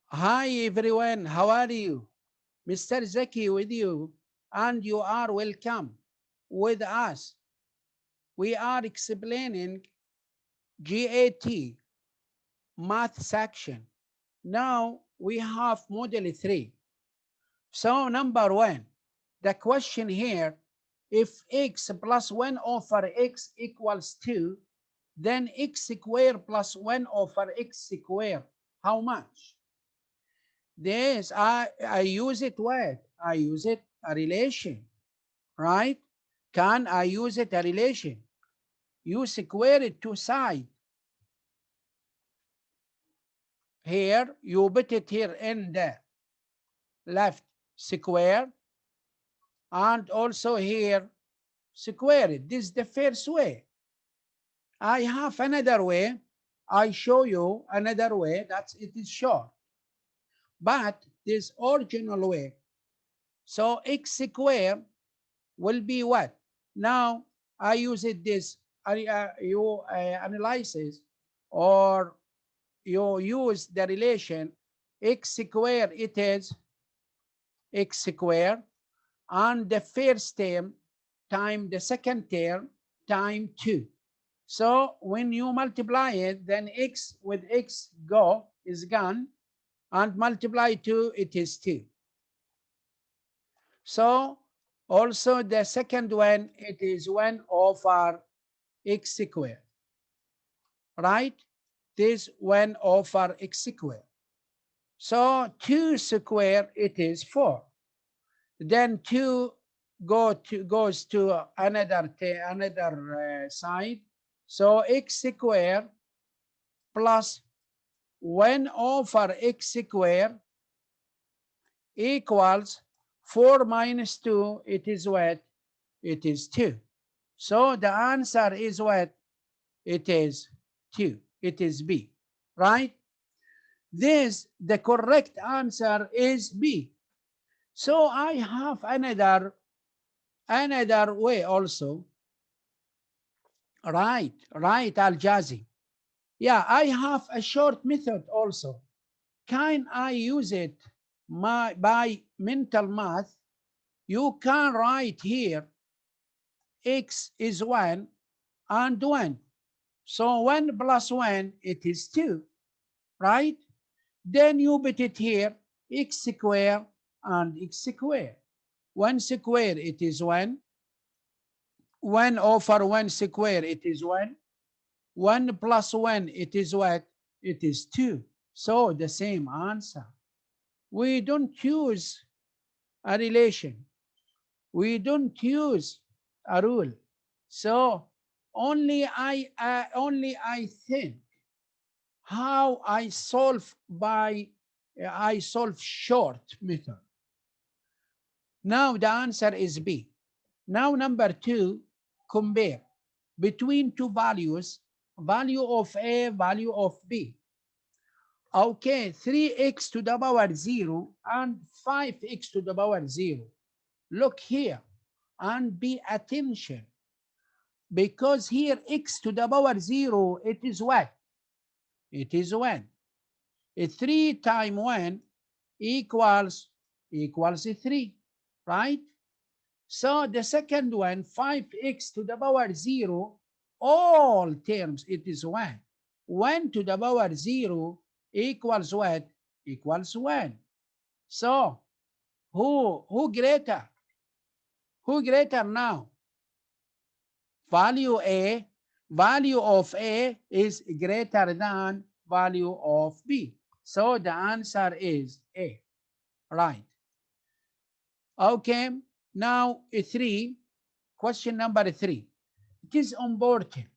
Hi everyone, how are you? Mr. Zaki with you, and you are welcome with us. We are explaining GAT math section. Now we have model 3. So number 1, the question here, if x plus 1 over x equals 2, then x squared plus 1 over x squared, how much? This, I use it what? I use it a relation, right? Can I use it a relation? You square it two sides. Here, you put it here in the left square, and also here, square it. This is the first way. I have another way. I show you another way that it is short. But this original way. So x squared will be what? Now I use it this, you analysis, or you use the relation x squared, it is x squared, and the first term time the second term time 2. So when you multiply it, then x with x is gone, and multiply 2, it is 2. So also the second one, it is 1 over x squared, right? This 1 over x squared. So 2 squared, it is 4. Then 2 goes to another side. So x squared plus 1 over x squared equals 4 minus 2, it is what? It is 2. So the answer is what? It is 2. It is B, right? This, the correct answer is B. So I have another way also. Right, Al-Jazi. Yeah, I have a short method also. Can I use it by mental math? You can write here x is 1 and 1. So 1 plus 1, it is 2, right? Then you put it here, x squared and x squared. 1 squared, it is 1. 1 over 1 squared, it is 1. 1 plus 1, it is what? It is 2. So the same answer. We don't use a relation. We don't use a rule. So only I think how I solve short method. Now the answer is B. Now number 2, compare between two values, value of A, value of B. Okay, 3x to the power 0 and 5x to the power 0. Look here and be attention, because here x to the power 0, it is what? It is 1. 3 times 1 equals 3, right? So the second one, 5x to the power 0, all terms, it is 1. 1 to the power 0 equals what? Equals 1. So who greater? Who greater now? Value of A is greater than value of B. So the answer is A, right? Okay, now 3, question number 3. It is important.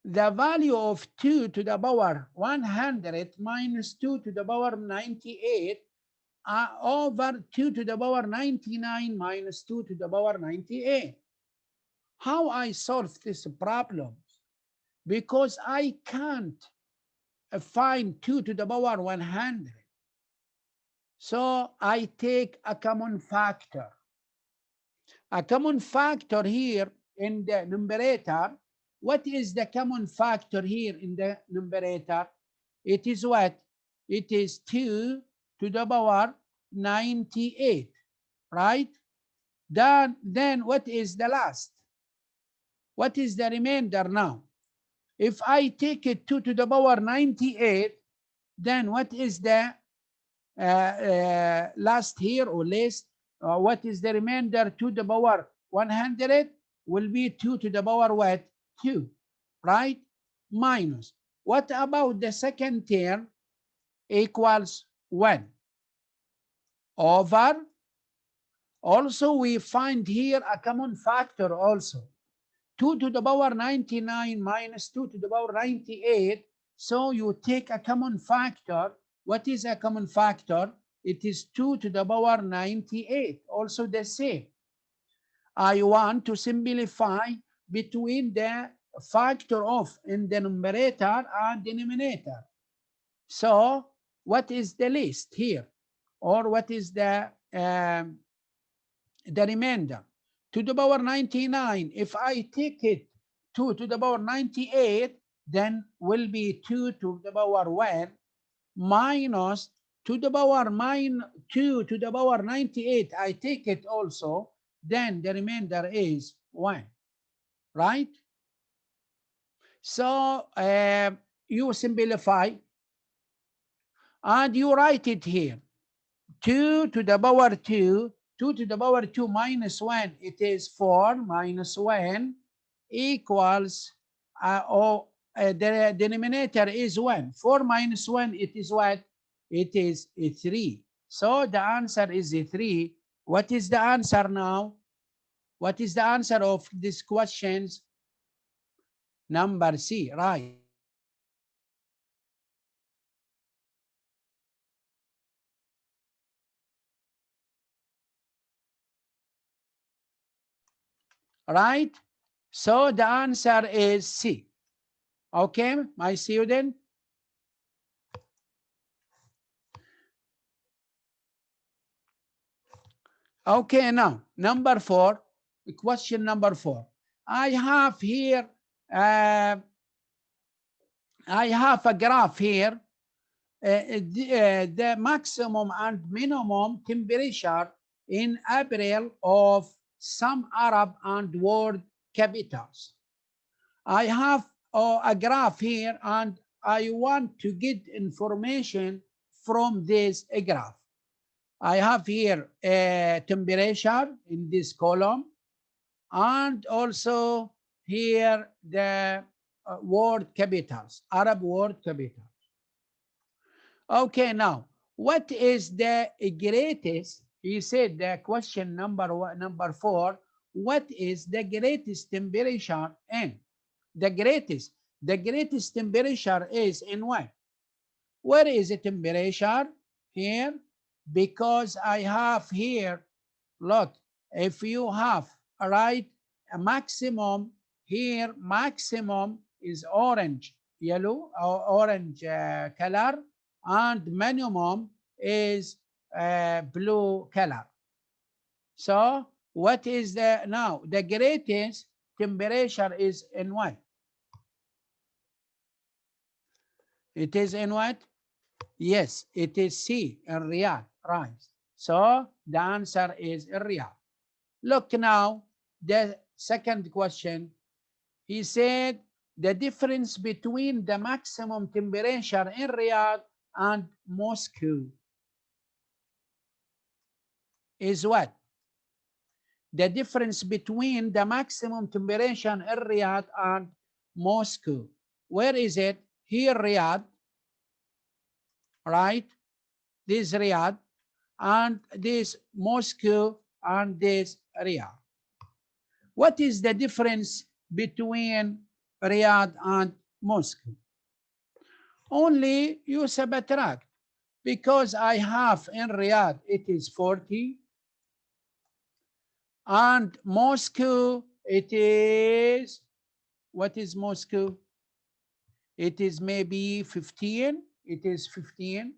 The value of 2 to the power 100 minus 2 to the power 98 over 2 to the power 99 minus 2 to the power 98. How I solve this problem? Because I can't find 2 to the power 100. So I take a common factor. A common factor here in the numerator. What is the common factor here in the numerator? It is what? it is 2 to the power 98, right? Then what is the last? What is the remainder now? If I take it 2 to the power 98, then what is the last here or least? What is the remainder? 2 to the power 100 will be 2 to the power what? 2, right? Minus. What about the second term? Equals 1 over. Also, we find here a common factor also. 2 to the power 99 minus 2 to the power 98. So you take a common factor. What is a common factor? It is 2 to the power 98. Also the same. I want to simplify between the factor of in the numerator and denominator. So what is the least here? Or what is the remainder? 2 to the power 99. If I take it 2 to the power 98, then will be 2 to the power 1 minus 2 to the power 2 to the power 98. I take it also, then the remainder is 1, right? So you simplify and you write it here. 2 to the power 2, 2 to the power 2 minus 1, it is 4 minus 1 equals, the denominator is 1. 4 minus 1, it is what? It is 3. So the answer is 3. What is the answer now? What is the answer of these questions? Number C, right? Right? So the answer is C. Okay, my student? Okay, now, number 4, question number 4. I have here, I have a graph here, the maximum and minimum temperature in April of some Arab and world capitals. I have a graph here and I want to get information from this graph. I have here a temperature in this column and also here the world capitals, Arab world capitals. Okay, now, what is the greatest? He said the question number 4, what is the greatest temperature in? The greatest temperature is in what? Where is the temperature? Here, because I have here, look, if you have, all right, a maximum here, maximum is orange, yellow, or orange color, and minimum is blue color. So what is the, now, the greatest temperature is in what? It is in what? Yes, it is C, in Riyadh, right. So the answer is in Riyadh. Look now, the second question. He said the difference between the maximum temperature in Riyadh and Moscow is what? The difference between the maximum temperature in Riyadh and Moscow. Where is it? Here, Riyadh, right? This Riyadh, and this Moscow, and this Riyadh. What is the difference between Riyadh and Moscow? Only you subtract, because I have in Riyadh it is 40 and Moscow it is, what is Moscow? It is maybe 15. It is 15.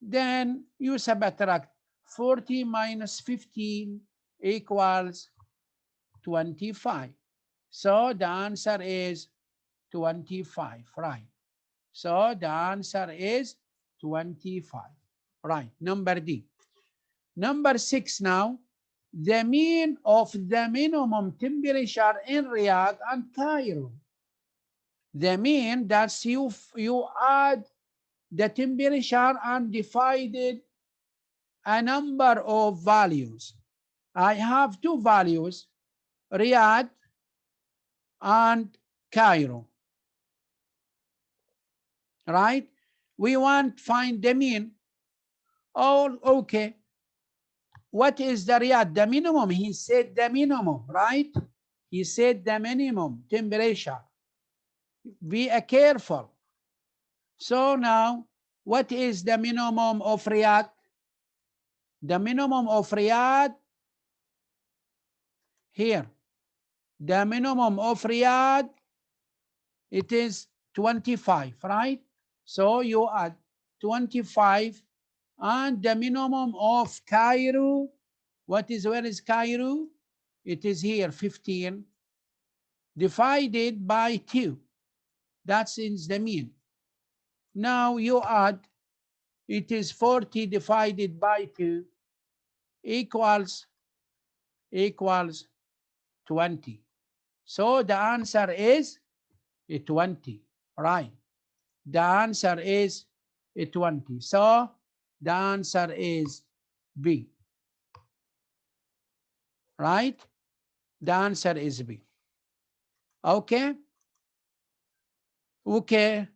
Then you subtract 40 minus 15 equals 25. So the answer is 25, right? So the answer is 25. Right, number D. Number 6 now. The mean of the minimum temperature in Riyadh and Cairo. The mean, that's you add the temperature and divided a number of values. I have two values, Riyadh and Cairo. Right? We want to find the mean. Oh, okay. What is the Riyadh? The minimum. He said the minimum, right? He said the minimum temperature. Be careful. So now, what is the minimum of Riyadh? The minimum of Riyadh here. The minimum of Riyadh, it is 25, right? So you add 25, and the minimum of Cairo, where is Cairo? It is here, 15, divided by 2. That's in the mean. Now you add, it is 40 divided by 2 equals 20. So the answer is 20, right? The answer is 20. So the answer is B, right? The answer is B. Okay? Okay.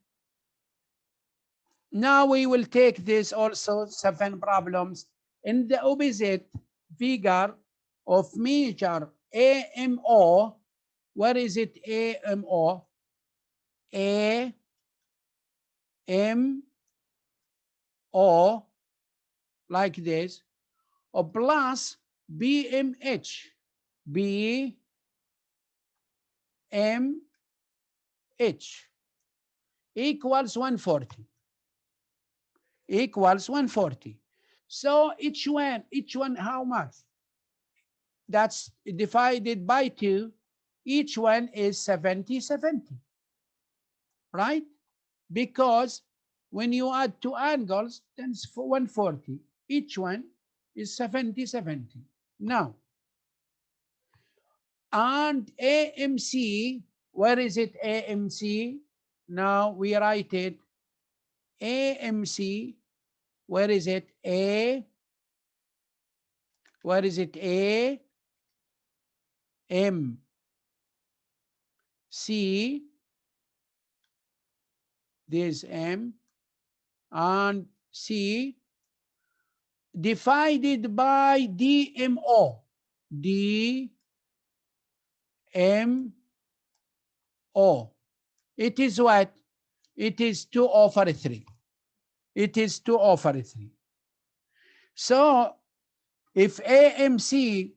Now we will take this also 7 problems in the opposite figure of measure AMO. Where is it? AMO. AMO, like this, or plus BMH. BMH equals 140. Equals 140. So each one how much? That's divided by 2. Each one is 70. Right? Because when you add 2 angles, then it's 140. Each one is 70. Now, and AMC, where is it? AMC. Now we write it. AMC, where is it? Where is it? MC. This M and C divided by DMO. DMO. It is what? It is 2/3. It is 2/3. So if AMC,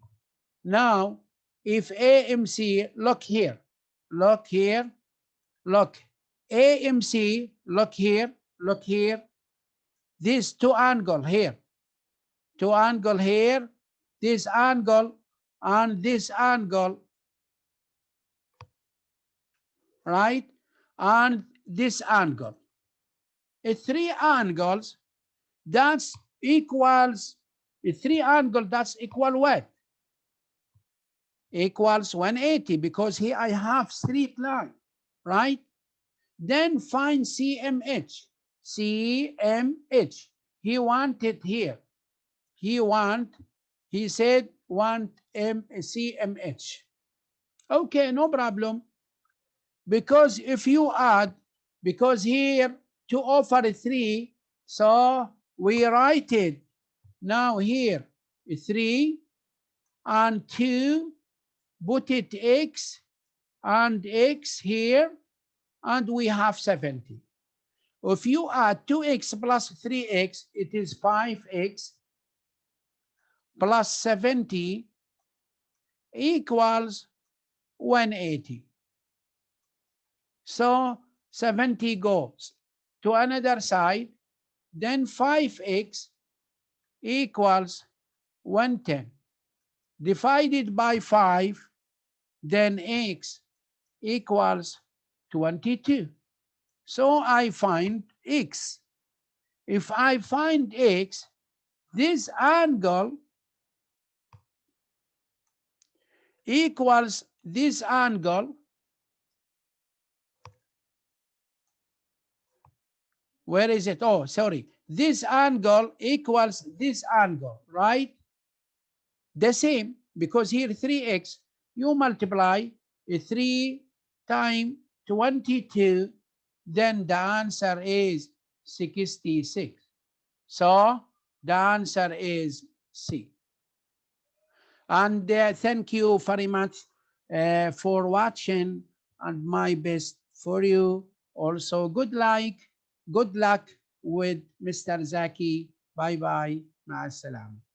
now if AMC, look here, look here, look. AMC, look here, look here. This 2 angle here, 2 angle here, this angle and this angle, right? And this angle. 3 angles, that's equals, 3 angle, that's equal what? Equals 180, because here I have straight line, right? Then find CMH. CMH. He wanted here. He said want CMH. Okay, no problem. Because if you add, because here 2/3, so we write it now here 3 and 2, put it X and X here, and we have 70. If you add 2x plus 3x, it is 5x plus 70 equals 180. So 70 goes to another side, then 5x equals 110. Divided by 5, then x equals 22. So I find x. If I find x, this angle equals this angle. Where is it? Oh, sorry. This angle equals this angle, right? The same, because here 3x, you multiply 3 times 22, then the answer is 66. So the answer is C. And thank you very much for watching, and my best for you. Also, good luck with Mr. Zaki. Bye bye. مع السلامة.